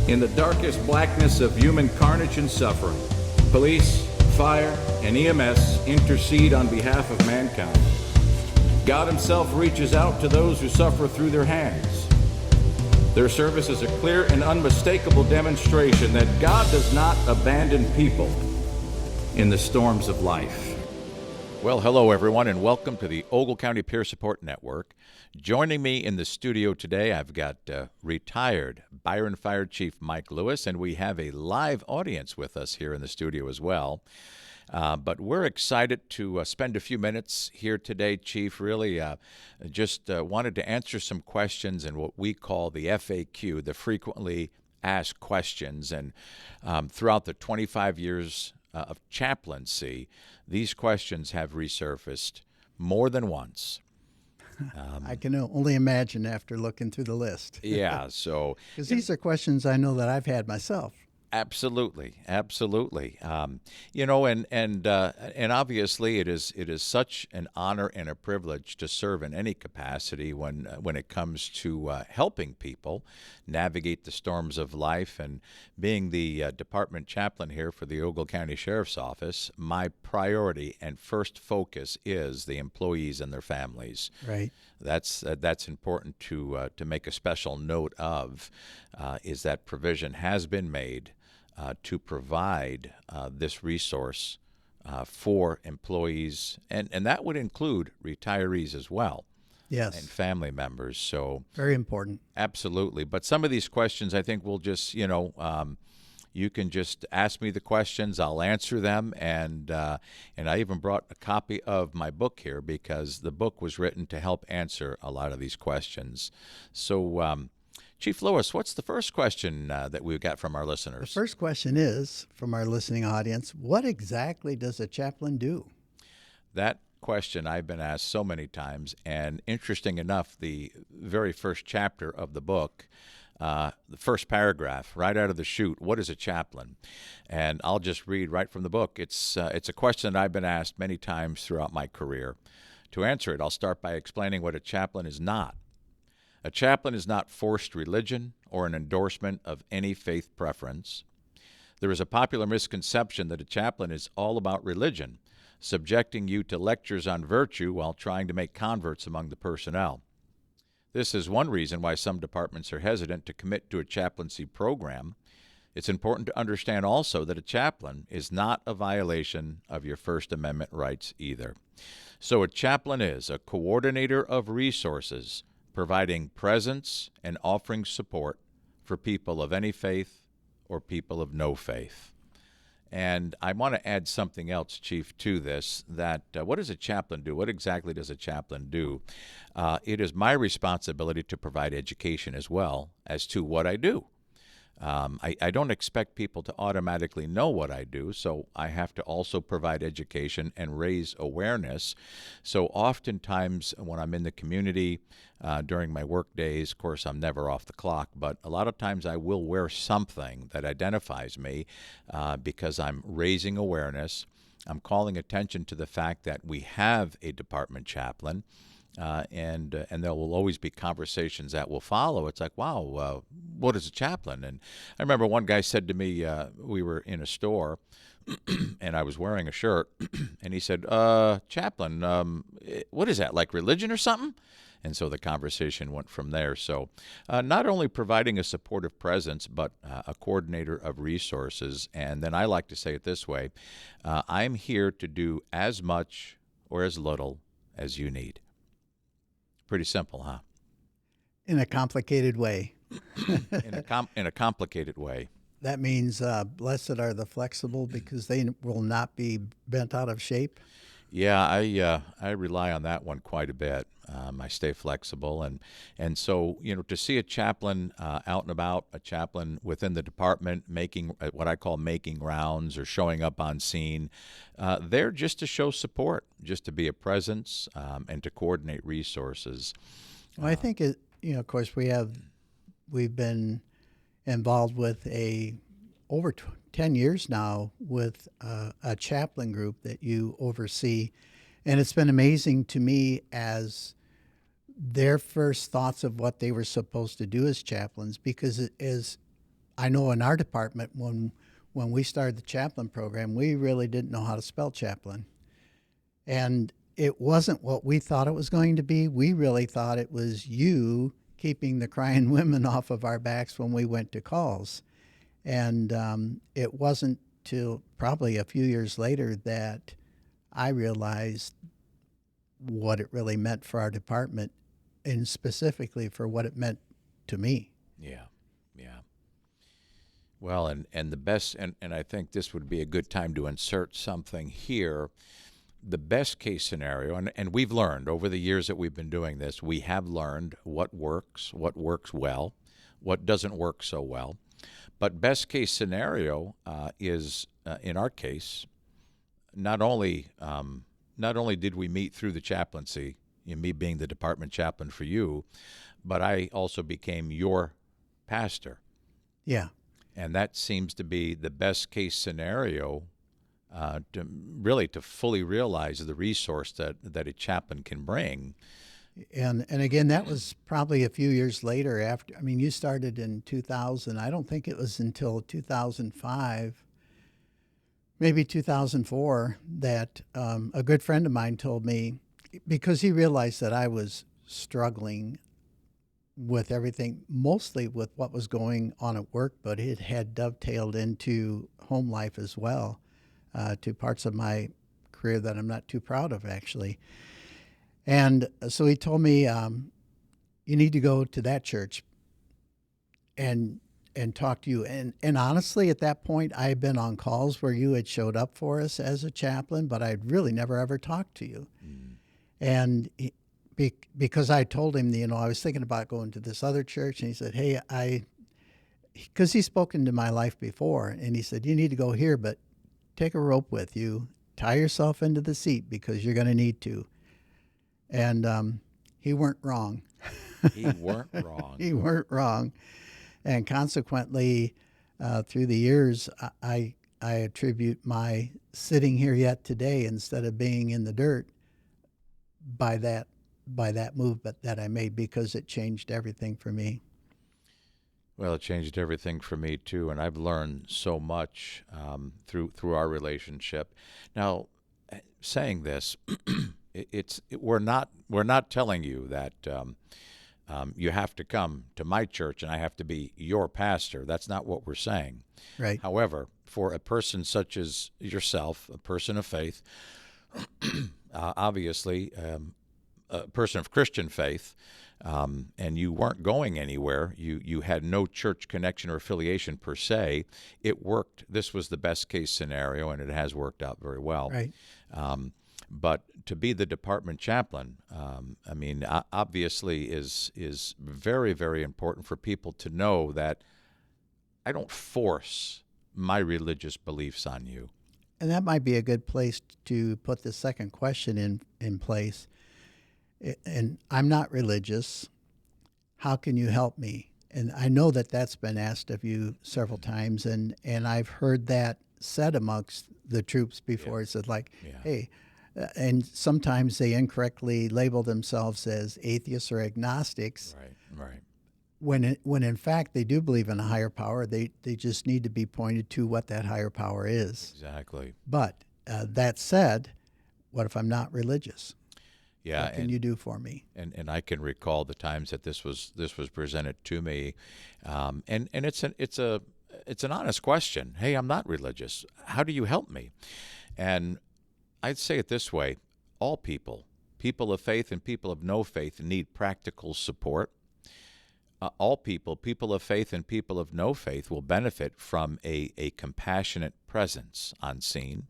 In the darkest blackness of human carnage and suffering, police, fire, and EMS intercede on behalf of mankind. God himself reaches out to those who suffer through their hands. Their service is a clear and unmistakable demonstration that God does not abandon people in the storms of life. Well, hello, everyone, and welcome to the Ogle County Peer Support Network. Joining me in the studio today, I've got retired Byron Fire Chief Mike Lewis, and we have a live audience with us here in the studio as well. But we're excited to spend a few minutes here today, Chief. Really just wanted to answer some questions in what we call the FAQ, the frequently asked questions. And throughout the 25 years of chaplaincy, these questions have resurfaced more than once. I can only imagine after looking through the list. Yeah, so because these are questions I know that I've had myself. Absolutely. And obviously it is such an honor and a privilege to serve in any capacity when it comes to helping people navigate the storms of life. And being the department chaplain here for the Ogle County Sheriff's Office, my priority and first focus is the employees and their families. Right. That's important to make a special note of, is that provision has been made to provide this resource for employees, and that would include retirees as well. Yes. And family members. So very important. Absolutely. But some of these questions, I think we'll just, you can just ask me the questions. I'll answer them, and I even brought a copy of my book here because the book was written to help answer a lot of these questions. So, Chief Lewis, what's the first question that we've got from our listeners? The first question is from our listening audience: what exactly does a chaplain do? That question I've been asked so many times, and interesting enough, the very first chapter of the book, the first paragraph, right out of the chute, what is a chaplain? And I'll just read right from the book. It's a question that I've been asked many times throughout my career. To answer it, I'll start by explaining what a chaplain is not. A chaplain is not forced religion or an endorsement of any faith preference. There is a popular misconception that a chaplain is all about religion, subjecting you to lectures on virtue while trying to make converts among the personnel. This is one reason why some departments are hesitant to commit to a chaplaincy program. It's important to understand also that a chaplain is not a violation of your First Amendment rights either. So a chaplain is a coordinator of resources, providing presence and offering support for people of any faith or people of no faith. And I want to add something else, Chief, to this, that what does a chaplain do? What exactly does a chaplain do? It is my responsibility to provide education as well as to what I do. I don't expect people to automatically know what I do, so I have to also provide education and raise awareness. So oftentimes when I'm in the community during my work days, of course I'm never off the clock, but a lot of times I will wear something that identifies me because I'm raising awareness. I'm calling attention to the fact that we have a department chaplain. And there will always be conversations that will follow. It's like, wow, what is a chaplain? And I remember one guy said to me, we were in a store, and I was wearing a shirt, and he said, chaplain, what is that, like religion or something? And so the conversation went from there. So not only providing a supportive presence, but a coordinator of resources. And then I like to say it this way, I'm here to do as much or as little as you need. Pretty simple, huh? In a complicated way. in a complicated way. That means blessed are the flexible because they will not be bent out of shape. Yeah, I rely on that one quite a bit. I stay flexible, and so to see a chaplain out and about, a chaplain within the department making what I call making rounds or showing up on scene, they're just to show support, just to be a presence, and to coordinate resources. Well, I think of course we've been involved with over 10 years now with a chaplain group that you oversee. And it's been amazing to me as their first thoughts of what they were supposed to do as chaplains, because it is I know in our department, when we started the chaplain program, we really didn't know how to spell chaplain. And it wasn't what we thought it was going to be. We really thought it was you keeping the crying women off of our backs when we went to calls. And it wasn't till probably a few years later that I realized what it really meant for our department, and specifically for what it meant to me. Yeah, yeah. Well, and the best, and I think this would be a good time to insert something here. The best case scenario, and we've learned over the years that we've been doing this, we have learned what works well, what doesn't work so well. But best case scenario is, in our case, not only did we meet through the chaplaincy, me being the department chaplain for you, but I also became your pastor. Yeah. And that seems to be the best case scenario to fully realize the resource that a chaplain can bring. And again, that was probably a few years later after. I mean, you started in 2000. I don't think it was until 2005, maybe 2004, that a good friend of mine told me, because he realized that I was struggling with everything, mostly with what was going on at work, but it had dovetailed into home life as well, to parts of my career that I'm not too proud of, actually. And so he told me, you need to go to that church and talk to you. And honestly, at that point, I had been on calls where you had showed up for us as a chaplain, but I'd really never ever talked to you. And because I told him, I was thinking about going to this other church, and he said, hey, because he's spoken to my life before, and he said, you need to go here, but take a rope with you, tie yourself into the seat because you're going to need to. And he weren't wrong. He weren't wrong. He weren't wrong. And consequently, through the years, I attribute my sitting here yet today instead of being in the dirt by that move that I made, because it changed everything for me. Well, it changed everything for me too, and I've learned so much through our relationship. Now, saying this, we're not telling you that you have to come to my church and I have to be your pastor. That's not what we're saying. Right. However, for a person such as yourself, a person of faith, obviously a person of Christian faith, and you weren't going anywhere, you had no church connection or affiliation per se, it worked. This was the best case scenario, and it has worked out very well. Right. But to be the department chaplain, obviously is very, very important for people to know that I don't force my religious beliefs on you. And that might be a good place to put the second question in place. And I'm not religious. How can you help me? And I know that that's been asked of you several times, and I've heard that said amongst the troops before. It said hey, and sometimes they incorrectly label themselves as atheists or agnostics. Right. When in fact they do believe in a higher power, they just need to be pointed to what that higher power is. Exactly. But that said, what if I'm not religious? Yeah, what can you do for me? And I can recall the times that this was presented to me, and it's an honest question. Hey, I'm not religious. How do you help me? And I'd say it this way: all people of faith and people of no faith, need practical support. All people of faith and people of no faith, will benefit from a compassionate presence on scene.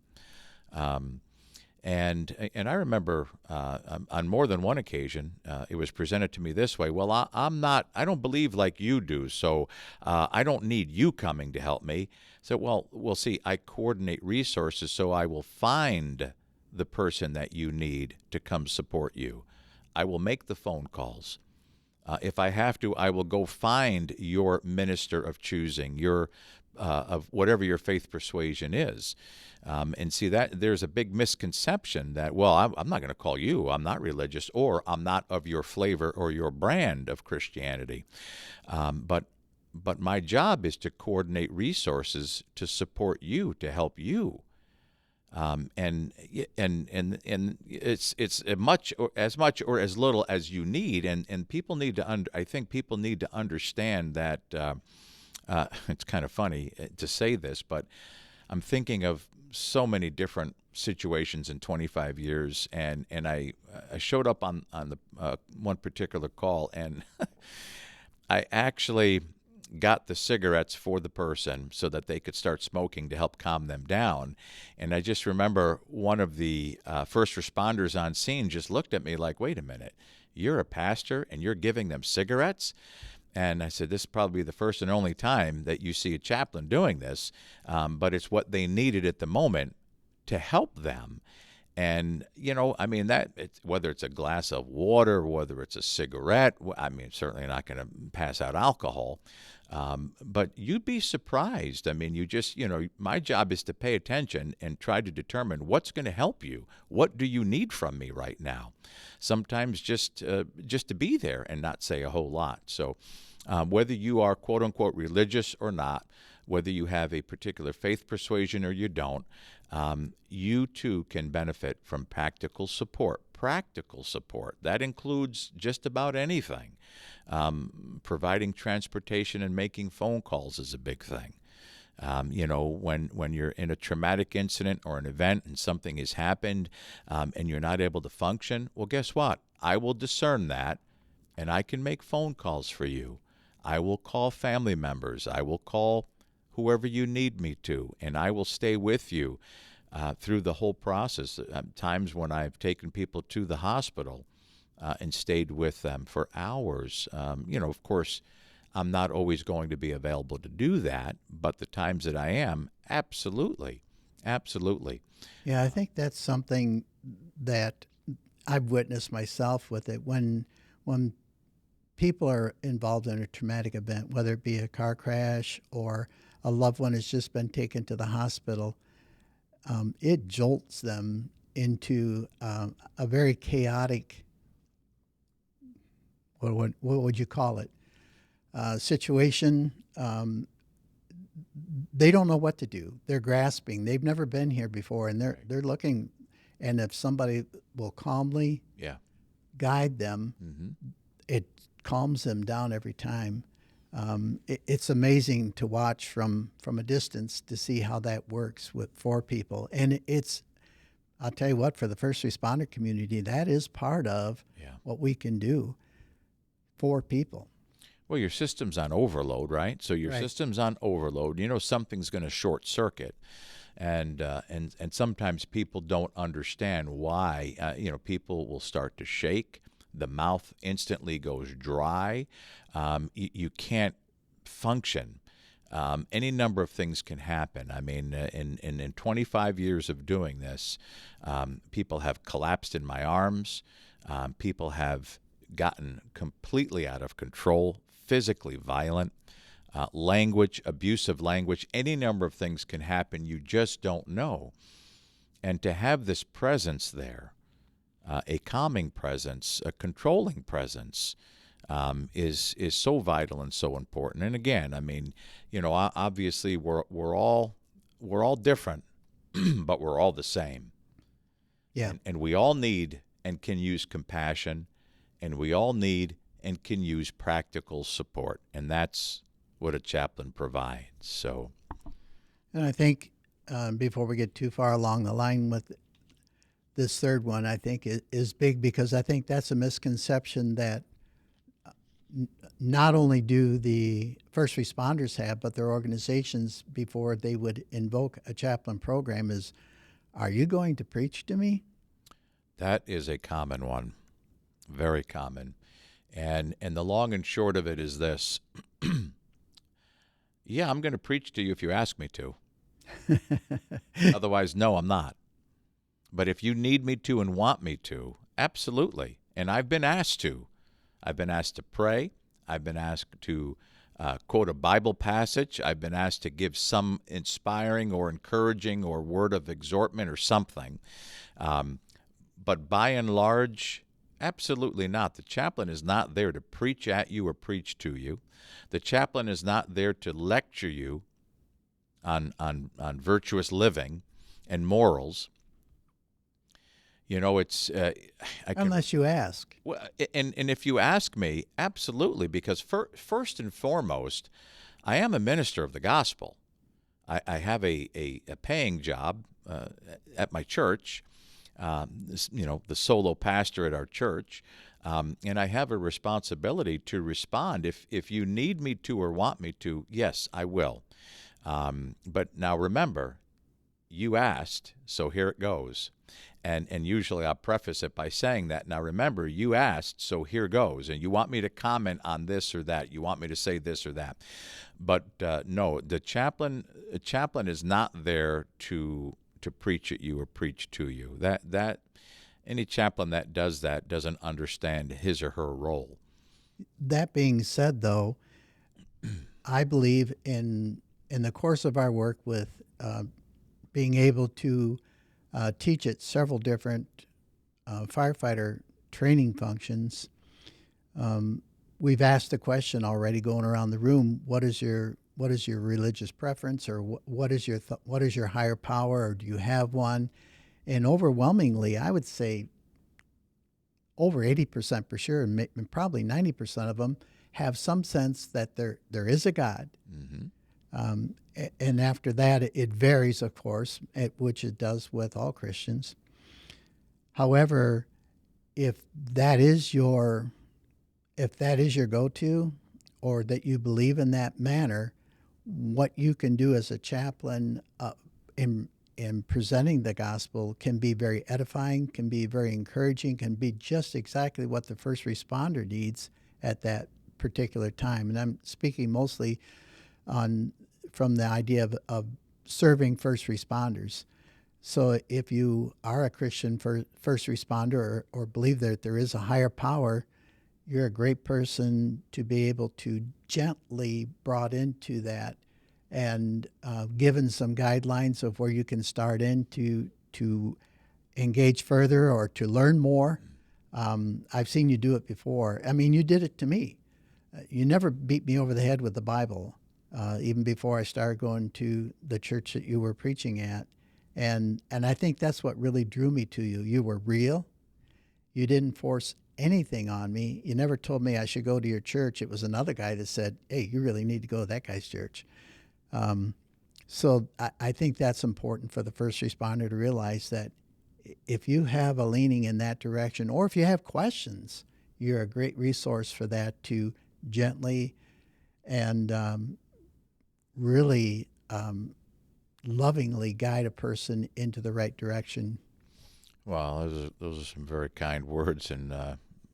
And I remember on more than one occasion, it was presented to me this way: well, I don't believe like you do, so I don't need you coming to help me. So, we'll see, I coordinate resources, so I will find the person that you need to come support you. I will make the phone calls. If I have to, I will go find your minister of choosing, your of whatever your faith persuasion is. And see, that there's a big misconception that, I'm not going to call you, I'm not religious, or I'm not of your flavor or your brand of Christianity. But but my job is to coordinate resources to support you, to help you. And it's as much or as little as you need, and people need to I think people need to understand that. It's kind of funny to say this, but I'm thinking of so many different situations in 25 years, and I showed up on the one particular call, and I actually got the cigarettes for the person so that they could start smoking to help calm them down. And I just remember one of the first responders on scene just looked at me like, wait a minute, you're a pastor and you're giving them cigarettes? And I said, this is probably the first and only time that you see a chaplain doing this, but it's what they needed at the moment to help them. And, I mean, whether it's a glass of water, whether it's a cigarette, I mean, certainly not going to pass out alcohol, but you'd be surprised. I mean, my job is to pay attention and try to determine what's going to help you. What do you need from me right now? Sometimes just to be there and not say a whole lot. So whether you are, quote unquote, religious or not, whether you have a particular faith persuasion or you don't, you too can benefit from practical support. Practical support. That includes just about anything. Providing transportation and making phone calls is a big thing. When you're in a traumatic incident or an event and something has happened and you're not able to function, well, guess what? I will discern that, and I can make phone calls for you. I will call family members. I will call whoever you need me to, and I will stay with you through the whole process. Times when I've taken people to the hospital and stayed with them for hours. Of course, I'm not always going to be available to do that, but the times that I am, absolutely. Absolutely. Yeah, I think that's something that I've witnessed myself with it. When people are involved in a traumatic event, whether it be a car crash or a loved one has just been taken to the hospital, it jolts them into a very chaotic, what would you call it, situation. They don't know what to do. They're grasping. They've never been here before, and they're looking. And if somebody will calmly guide them, it calms them down every time. It's amazing to watch from a distance to see how that works for people. And I'll tell you what, for the first responder community, that is part of what we can do for people. Well, your system's on overload, right? So your system's on overload. Something's going to short circuit. And sometimes people don't understand why. People will start to shake. The mouth instantly goes dry. You can't function. Any number of things can happen. I mean, in 25 years of doing this, people have collapsed in my arms. People have gotten completely out of control, physically violent. Language, abusive language, any number of things can happen. You just don't know. And to have this presence there, a calming presence, a controlling presence, is so vital and so important. And again, I mean, obviously we're all different, but we're all the same. Yeah. And we all need and can use compassion, and we all need and can use practical support, and that's what a chaplain provides. So, and I think before we get too far along the line with this third one, I think is big, because I think that's a misconception that not only do the first responders have, but their organizations, before they would invoke a chaplain program, is, are you going to preach to me? That is a common one, very common. And the long and short of it is this. Yeah, I'm going to preach to you if you ask me to. Otherwise, no, I'm not. But if you need me to and want me to, absolutely. And I've been asked to. I've been asked to pray. I've been asked to quote a Bible passage. I've been asked to give some inspiring or encouraging or word of exhortment or something. But by and large, Absolutely not. The chaplain is not there to preach at you or preach to you. The chaplain is not there to lecture you on virtuous living and morals. You know, it's Unless you ask. well, and if you ask me, absolutely, because first and foremost, I am a minister of the gospel. I have a paying job at my church, the solo pastor at our church, and I have a responsibility to respond. If you need me to or want me to, yes, I will. But now remember, you asked, so here it goes. And usually I'll preface it by saying that. Now remember, you asked, so here goes. And you want me to comment on this or that. You want me to say this or that. But no, a chaplain is not there to preach at you or preach to you. That any chaplain that does that doesn't understand his or her role. That being said, though, I believe in the course of our work with being able to teach at several different firefighter training functions. We've asked the question already going around the room: what is your religious preference, or what is your higher power, or do you have one? And overwhelmingly, I would say over 80% for sure, and probably 90% of them have some sense that there is a God. Mm-hmm. And after that, it varies, of course, which it does with all Christians. However, if that is your go-to, or that you believe in that manner, what you can do as a chaplain in presenting the gospel can be very edifying, can be very encouraging, can be just exactly what the first responder needs at that particular time. And I'm speaking mostly from the idea of serving first responders. So if you are a Christian first responder, or believe that there is a higher power, you're a great person to be able to gently brought into that, and given some guidelines of where you can start in to engage further or to learn more. I've seen you do it before. I mean, you did it to me. You never beat me over the head with the Bible, even before I started going to the church that you were preaching at. And I think that's what really drew me to you. You were real. You didn't force anything on me. You never told me I should go to your church. It was another guy that said, hey, you really need to go to that guy's church. So I think that's important for the first responder to realize that if you have a leaning in that direction, or if you have questions, you're a great resource for that, to gently and really lovingly guide a person into the right direction. Well, those are some very kind words, and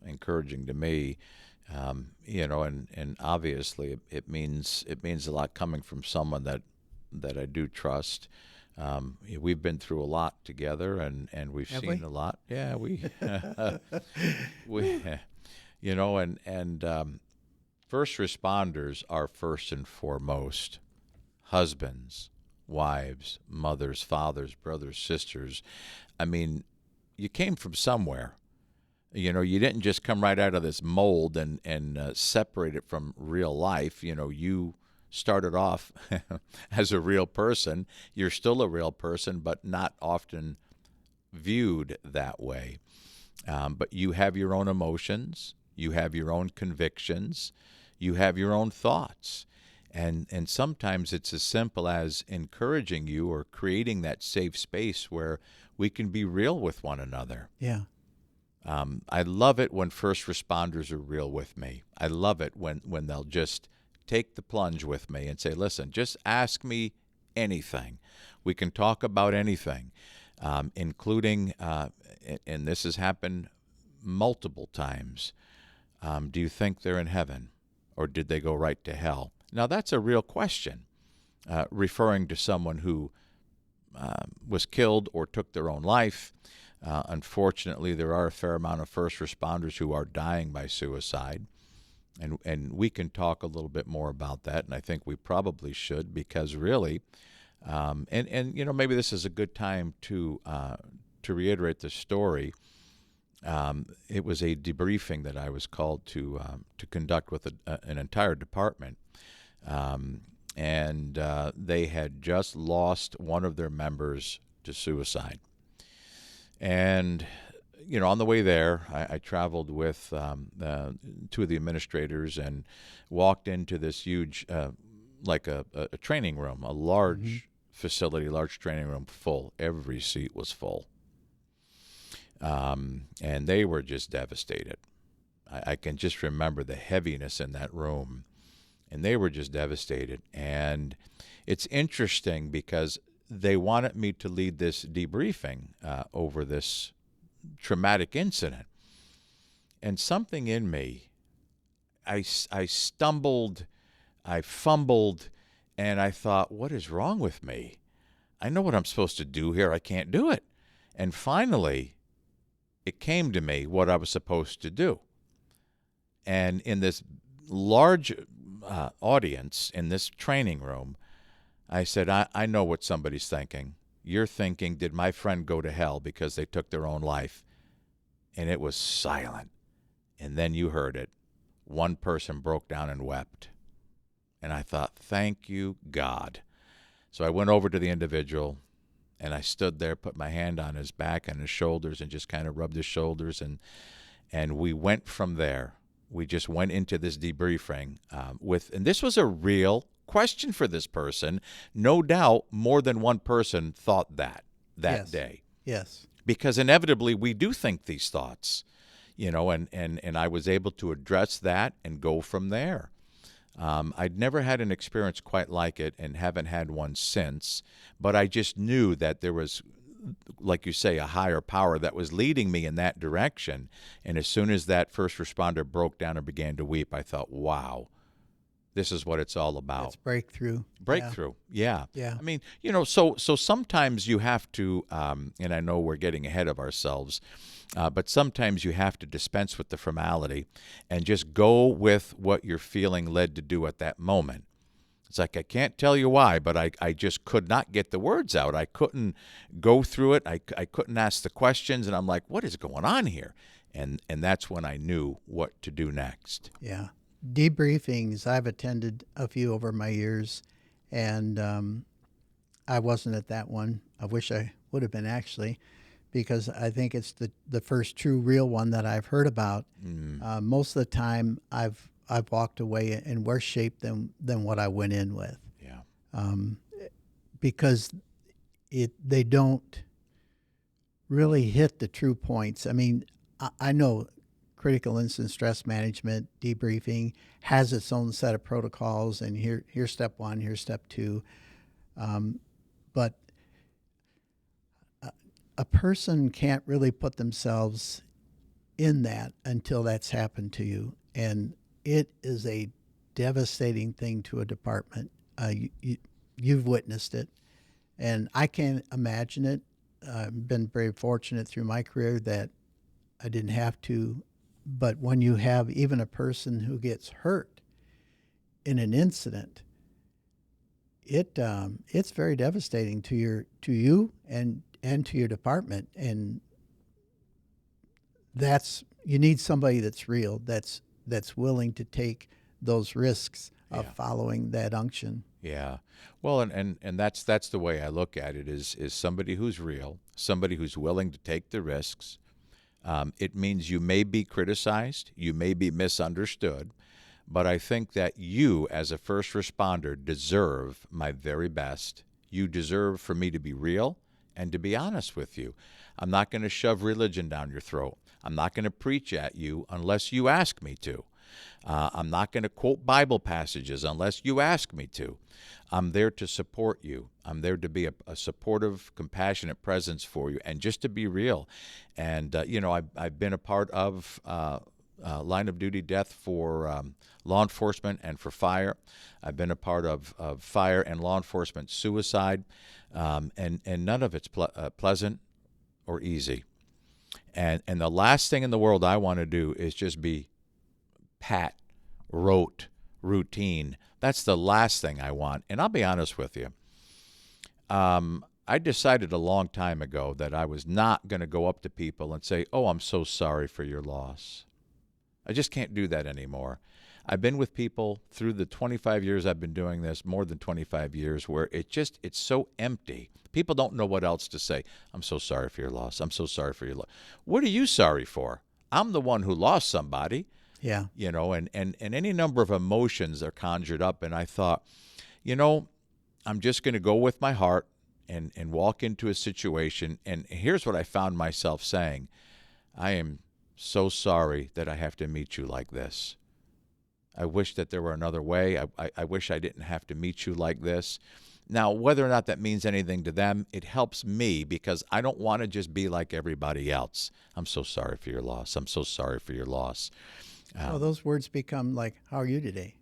encouraging to me. And obviously it means a lot coming from someone that I do trust. We've been through a lot together, and we've Have seen we? a lot. Yeah, we first responders are first and foremost husbands, wives, mothers, fathers, brothers, sisters. I mean, you came from somewhere. You didn't just come right out of this mold and separate it from real life. You started off as a real person. You're still a real person, but not often viewed that way. But you have your own emotions. You have your own convictions. You have your own thoughts. And sometimes it's as simple as encouraging you or creating that safe space where we can be real with one another. Yeah. I love it when first responders are real with me. I love it when they'll just take the plunge with me and say, listen, just ask me anything. We can talk about anything, including, and this has happened multiple times, do you think they're in heaven, or did they go right to hell? Now, that's a real question, referring to someone who was killed or took their own life. Unfortunately, there are a fair amount of first responders who are dying by suicide, and we can talk a little bit more about that, and I think we probably should, because really, maybe this is a good time to reiterate the story. It was a debriefing that I was called to conduct with an entire department, and they had just lost one of their members to suicide. And on the way there, I traveled with two of the administrators and walked into this huge, like a training room, a large facility, large training room, full. Every seat was full. And they were just devastated. I can just remember the heaviness in that room. And they were just devastated. And it's interesting because they wanted me to lead this debriefing over this traumatic incident. And something in me, I stumbled, I fumbled, and I thought, what is wrong with me? I know what I'm supposed to do here. I can't do it. And finally, it came to me what I was supposed to do. And in this large audience, in this training room, I said, I know what somebody's thinking. You're thinking, did my friend go to hell because they took their own life? And it was silent. And then you heard it. One person broke down and wept. And I thought, thank you, God. So I went over to the individual, and I stood there, put my hand on his back and his shoulders, and just kind of rubbed his shoulders. And we went from there. We just went into this debriefing and this was a real question for this person. No doubt more than one person thought that Yes. day. Yes. Because inevitably we do think these thoughts, and I was able to address that and go from there. I'd never had an experience quite like it and haven't had one since, but I just knew that there was, like you say, a higher power that was leading me in that direction. And as soon as that first responder broke down and began to weep, I thought, wow, this is what it's all about. It's breakthrough. Breakthrough. Yeah. Yeah. I mean, so sometimes you have to, and I know we're getting ahead of ourselves, but sometimes you have to dispense with the formality and just go with what your feeling led to do at that moment. It's like, I can't tell you why, but I just could not get the words out. I couldn't go through it. I couldn't ask the questions, and I'm like, what is going on here? And that's when I knew what to do next. Yeah. Debriefings, I've attended a few over my years, and I wasn't at that one. I wish I would have been, actually, because I think it's the first true real one that I've heard about. Most of the time I've walked away in worse shape than what I went in with. Yeah. Because they don't really hit the true points. I mean, I know critical incident stress management debriefing has its own set of protocols, and here's step one, here's step two. But a person can't really put themselves in that until that's happened to you. And it is a devastating thing to a department. You've witnessed it, and I can't imagine it. I've been very fortunate through my career that I didn't have to. But when you have even a person who gets hurt in an incident, it's very devastating to you and to your department. And you need somebody that's real, that's willing to take those risks of following that unction. Yeah. Well, and that's the way I look at it is somebody who's real, somebody who's willing to take the risks. It means you may be criticized, you may be misunderstood, but I think that you, as a first responder, deserve my very best. You deserve for me to be real and to be honest with you. I'm not going to shove religion down your throat. I'm not going to preach at you unless you ask me to. I'm not going to quote Bible passages unless you ask me to. I'm there to support you. I'm there to be a supportive, compassionate presence for you, and just to be real. And, I've been a part of line of duty death for law enforcement and for fire. I've been a part of fire and law enforcement suicide, and none of it's pleasant or easy. And the last thing in the world I want to do is just be pat, rote, routine. That's the last thing I want. And I'll be honest with you. I decided a long time ago that I was not going to go up to people and say, "Oh, I'm so sorry for your loss." I just can't do that anymore. I've been with people through the 25 years I've been doing this, more than 25 years, where it's so empty. People don't know what else to say. "I'm so sorry for your loss. I'm so sorry for your loss." What are you sorry for? I'm the one who lost somebody, Yeah. and any number of emotions are conjured up. And I thought, I'm just going to go with my heart and walk into a situation. And here's what I found myself saying: I am so sorry that I have to meet you like this. I wish that there were another way. I wish I didn't have to meet you like this. Now, whether or not that means anything to them, it helps me because I don't want to just be like everybody else. "I'm so sorry for your loss. I'm so sorry for your loss." Well, those words become like, "How are you today?"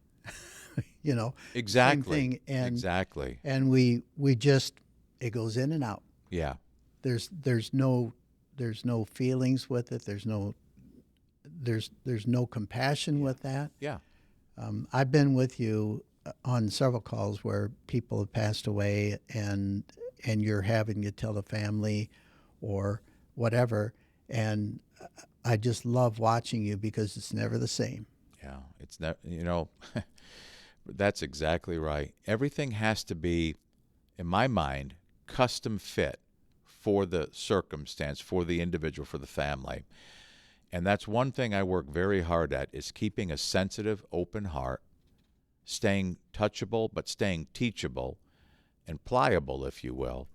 Exactly. Same thing. And exactly. and we just, it goes in and out. Yeah. There's no feelings with it. There's no compassion with that. Yeah. I've been with you on several calls where people have passed away, and you're having to tell the family or whatever, and I just love watching you because it's never the same. Yeah. It's not, that's exactly right. Everything has to be, in my mind, custom fit for the circumstance, for the individual, for the family. And that's one thing I work very hard at, is keeping a sensitive, open heart, staying touchable, but staying teachable and pliable, if you will,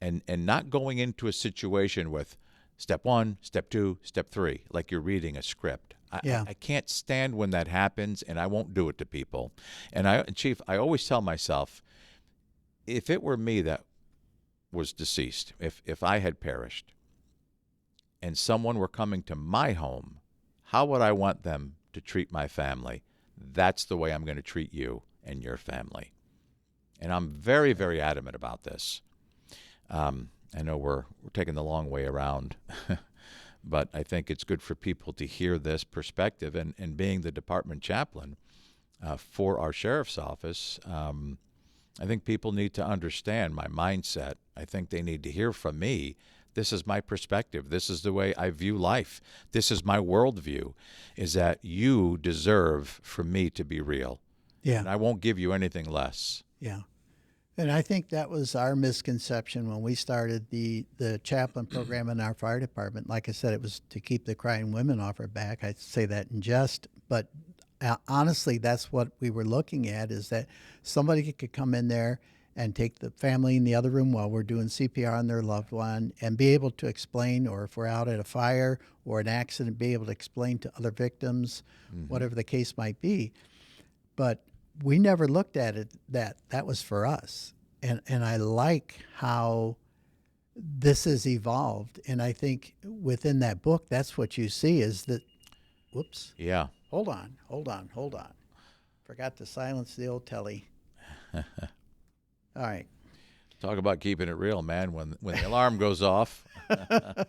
and not going into a situation with step 1, step 2, step 3, like you're reading a script. Yeah. I can't stand when that happens, and I won't do it to people. And Chief, I always tell myself, if it were me that was deceased, if I had perished, and someone were coming to my home, how would I want them to treat my family? That's the way I'm going to treat you and your family. And I'm very, very adamant about this. I know we're taking the long way around, but I think it's good for people to hear this perspective. And being the department chaplain for our sheriff's office, I think people need to understand my mindset. I think they need to hear from me. This is my perspective. This is the way I view life. This is my worldview, is that you deserve for me to be real. Yeah. And I won't give you anything less. Yeah. And I think that was our misconception when we started the chaplain program in our fire department. Like I said, it was to keep the crying women off our back. I say that in jest, but honestly, that's what we were looking at, is that somebody could come in there and take the family in the other room while we're doing CPR on their loved one and be able to explain, or if we're out at a fire or an accident, be able to explain to other victims, whatever the case might be. But we never looked at it that was for us. And I like how this has evolved. And I think within that book, that's what you see, is that, whoops. Yeah. Hold on. Forgot to silence the old telly. All right. Talk about keeping it real, man. When the alarm goes off. But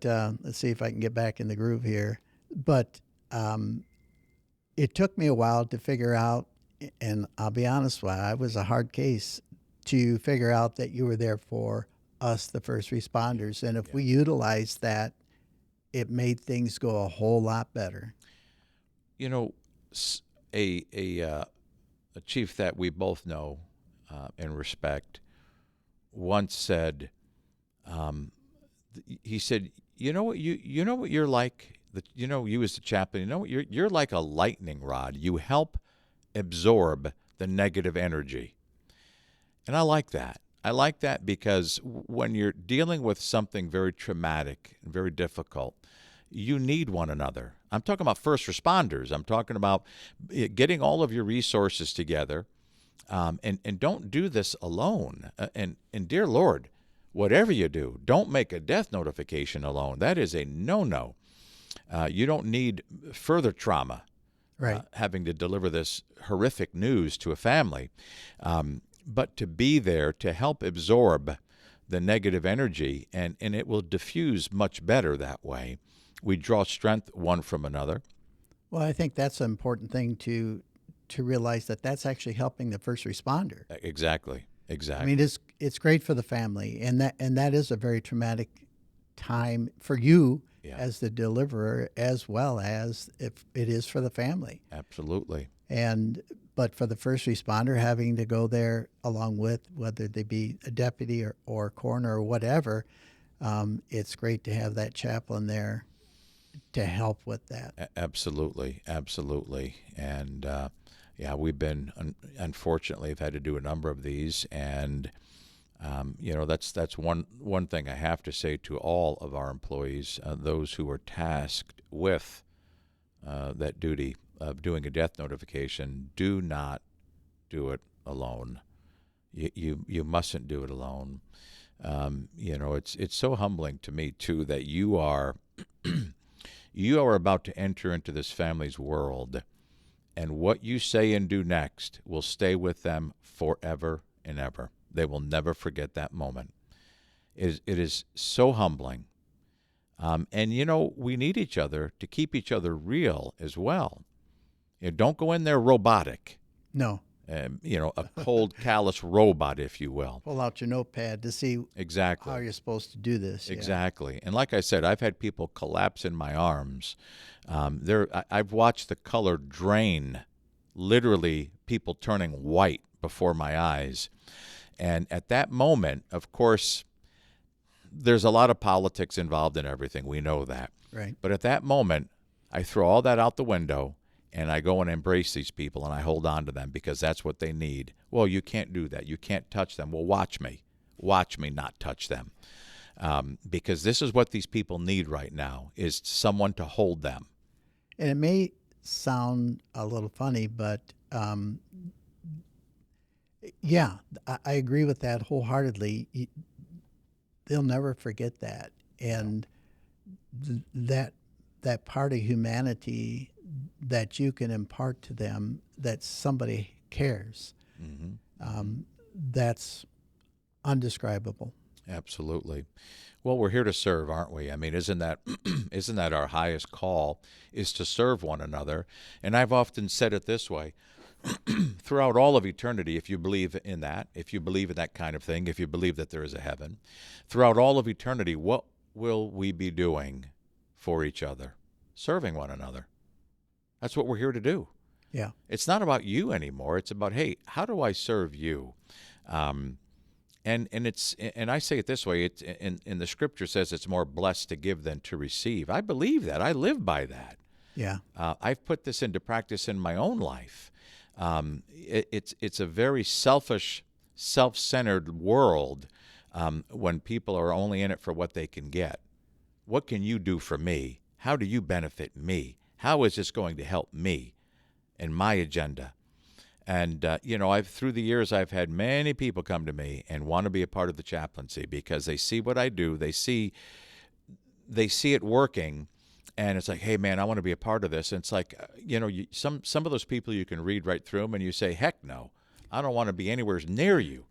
let's see if I can get back in the groove here. But it took me a while to figure out, and I'll be honest with you, I was a hard case to figure out that you were there for us, the first responders. And if we utilized that, it made things go a whole lot better. A chief that we both know and respect once said, he said, you know what you're like, you as the chaplain, you're like a lightning rod. You help absorb the negative energy. And I like that. I like that because when you're dealing with something very traumatic and very difficult, you need one another. I'm talking about first responders. I'm talking about getting all of your resources together, and don't do this alone. And dear Lord, whatever you do, don't make a death notification alone. That is a no-no. You don't need further trauma, Right. Having to deliver this horrific news to a family, but to be there to help absorb the negative energy, and it will diffuse much better that way. We draw strength one from another. Well, I think that's an important thing to realize, that that's actually helping the first responder. Exactly. I Exactly. mean, it's great for the family, and that is a very traumatic time for you Yeah, as the deliverer, as well as if it is for the family. absolutely. And but for the first responder, having to go there along with whether they be a deputy or coroner or whatever, it's great to have that chaplain there to help with that. Absolutely, absolutely. And yeah, we've been unfortunately have had to do a number of these, and that's one thing I have to say to all of our employees, those who are tasked with that duty of doing a death notification. Do not do it alone. You mustn't do it alone. It's so humbling to me too that you are you are about to enter into this family's world, and what you say and do next will stay with them forever and ever. They will never forget that moment. It is so humbling. And, we need each other to keep each other real as well. Don't go in there robotic, No, a cold, callous robot, if you will. pull out your notepad to see Exactly. how you're supposed to do this. Yeah. Exactly. And like I said, I've had people collapse in my arms. I've watched the color drain, literally people turning white before my eyes. And at that moment, of course, there's a lot of politics involved in everything. We know that. Right. But at that moment, I throw all that out the window and I go and embrace these people and I hold on to them because that's what they need. Well, you can't do that. You can't touch them. Well, watch me. Watch me not touch them. Because this is what these people need right now is someone to hold them. And it may sound a little funny, but yeah, I agree with that wholeheartedly. They'll never forget that, and that part of humanity that you can impart to them, that somebody cares. Mm-hmm. That's undescribable. Absolutely. Well, we're here to serve, aren't we? I mean, isn't that isn't that our highest call is to serve one another? And I've often said it this way. Throughout all of eternity, if you believe in that, if you believe in that kind of thing, if you believe that there is a heaven, throughout all of eternity, what will we be doing for each other? Serving one another. That's what we're here to do. Yeah. It's not about you anymore. It's about, hey, how do I serve you? And I say it this way. It's in the scripture says it's more blessed to give than to receive. I believe that. I live by that. Yeah. I've put this into practice in my own life. It's a very selfish, self-centered world when people are only in it for what they can get. What can you do for me? How do you benefit me? How is this going to help me and my agenda? And, through the years, I've had many people come to me and want to be a part of the chaplaincy because they see what I do. They see it working. And it's like, hey, man, I want to be a part of this. And it's like, some of those people, you can read right through them and you say, heck no, I don't want to be anywhere near you.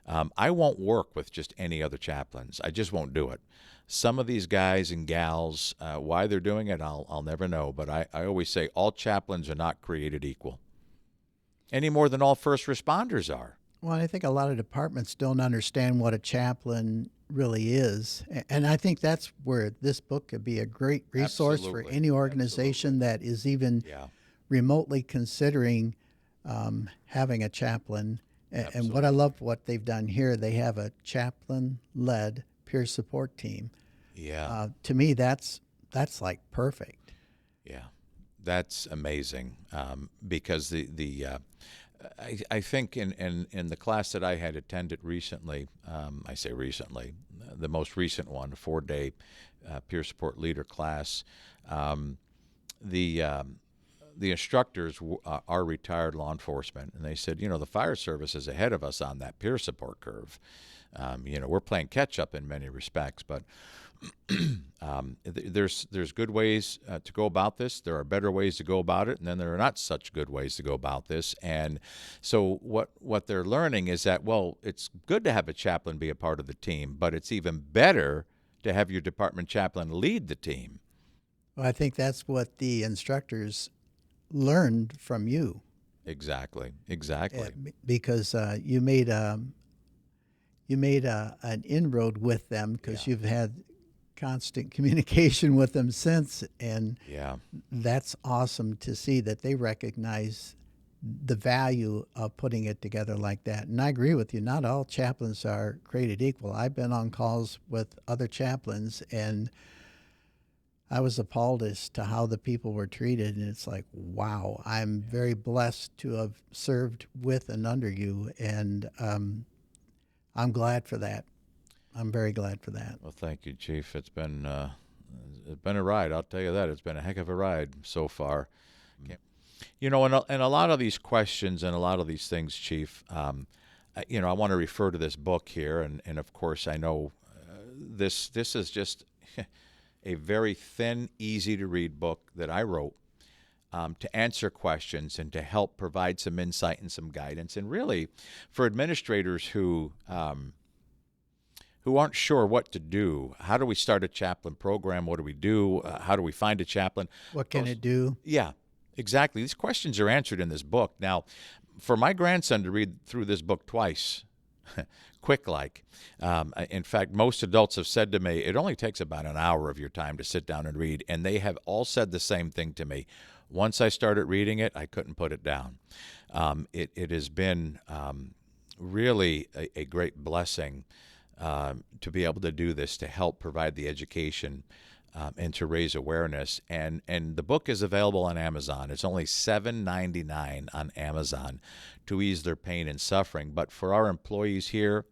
I won't work with just any other chaplains. I just won't do it. Some of these guys and gals, why they're doing it, I'll never know. But I always say all chaplains are not created equal, any more than all first responders are. Well, I think a lot of departments don't understand what a chaplain really is. And I think that's where this book could be a great resource for Absolutely. any organization that is even Yeah. remotely considering having a chaplain. And what I love what they've done here, they have a chaplain-led peer support team. Yeah. To me, that's like perfect. Yeah, that's amazing because I think in the class that I had attended recently, I say recently, the most recent one, a 4-day peer support leader class, the instructors are retired law enforcement, and they said, the fire service is ahead of us on that peer support curve. We're playing catch up in many respects, but there's good ways to go about this. There are better ways to go about it, and then there are not such good ways to go about this. And so what they're learning is that, well, it's good to have a chaplain be a part of the team, but it's even better to have your department chaplain lead the team. Well, I think that's what the instructors learned from you. Exactly. Because you made you made an inroad with them because you've had constant communication with them since, and that's awesome to see that they recognize the value of putting it together like that. And I agree with you, not all chaplains are created equal. I've been on calls with other chaplains, and I was appalled as to how the people were treated, and it's like, wow, I'm very blessed to have served with and under you, and I'm glad for that. I'm very glad for that. Well, thank you, Chief. It's been a ride. I'll tell you that. It's been a heck of a ride so far. You know, and a lot of these questions and a lot of these things, Chief, you know, I want to refer to this book here, and of course I know this is just a very thin, easy-to-read book that I wrote to answer questions and to help provide some insight and some guidance, and really for administrators who aren't sure what to do. How do we start a chaplain program? What do we do? How do we find a chaplain? What can it do? Yeah, exactly. These questions are answered in this book. Now, for my grandson to read through this book twice, quick like. In fact, most adults have said to me, it only takes about an hour of your time to sit down and read, and they have all said the same thing to me. Once I started reading it, I couldn't put it down. It has been really a great blessing to be able to do this, to help provide the education and to raise awareness. And the book is available on Amazon. It's only $7.99 on Amazon to ease their pain and suffering. But for our employees here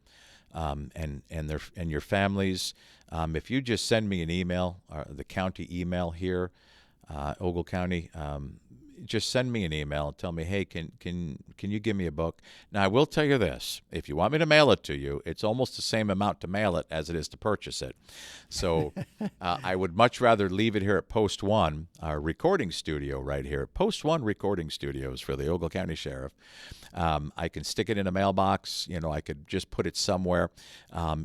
and your families, if you just send me an email, the county email here, Ogle County, just send me an email and tell me, hey, can you give me a book? Now, I will tell you this. If you want me to mail it to you, it's almost the same amount to mail it as it is to purchase it. So I would much rather leave it here at Post 1, our recording studio right here. Post 1 Recording Studios for the Ogle County Sheriff. I can stick it in a mailbox. You know, I could just put it somewhere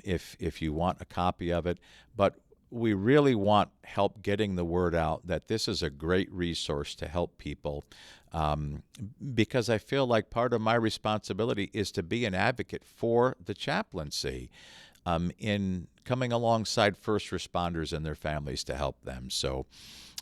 if you want a copy of it. But we really want help getting the word out that this is a great resource to help people, because I feel like part of my responsibility is to be an advocate for the chaplaincy in coming alongside first responders and their families to help them. So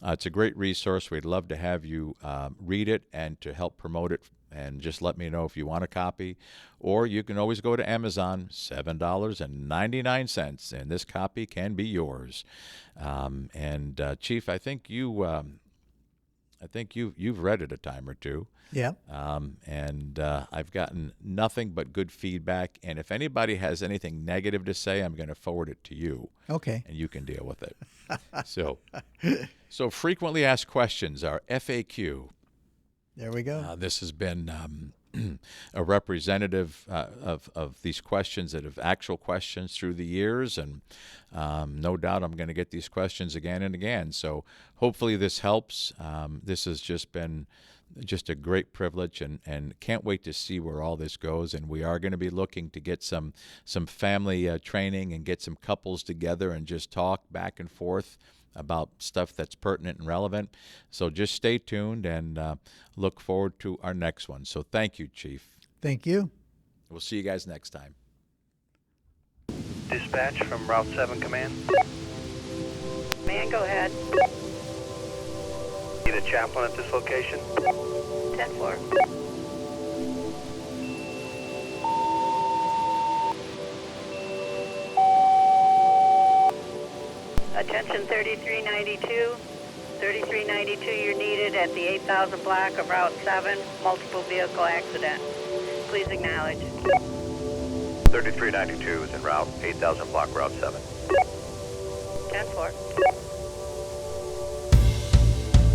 it's a great resource. We'd love to have you read it and to help promote it. And just let me know if you want a copy. Or you can always go to Amazon, $7.99, and this copy can be yours. Chief, I think you've read it a time or two. Yeah. I've gotten nothing but good feedback. And if anybody has anything negative to say, I'm going to forward it to you. Okay. And you can deal with it. So frequently asked questions are FAQ. There we go. This has been a representative of these questions that have actual questions through the years, and no doubt I'm going to get these questions again and again. So hopefully this helps. This has just been just a great privilege, and can't wait to see where all this goes. And we are going to be looking to get some family training and get some couples together and just talk back and forth about stuff that's pertinent and relevant. So just stay tuned and look forward to our next one. So thank you, Chief. Thank you. We'll see you guys next time. Dispatch from Route 7 Command. Man, go ahead. Need a chaplain at this location? 10-4. Attention 3392. 3392, you're needed at the 8000 block of Route 7, multiple vehicle accident. Please acknowledge. 3392 is en route, 8000 block, Route 7. 10-4.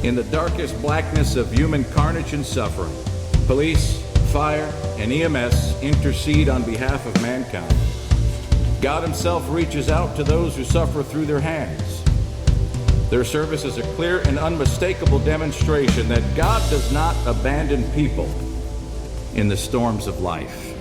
In the darkest blackness of human carnage and suffering, police, fire, and EMS intercede on behalf of mankind. God himself reaches out to those who suffer through their hands. Their service is a clear and unmistakable demonstration that God does not abandon people in the storms of life.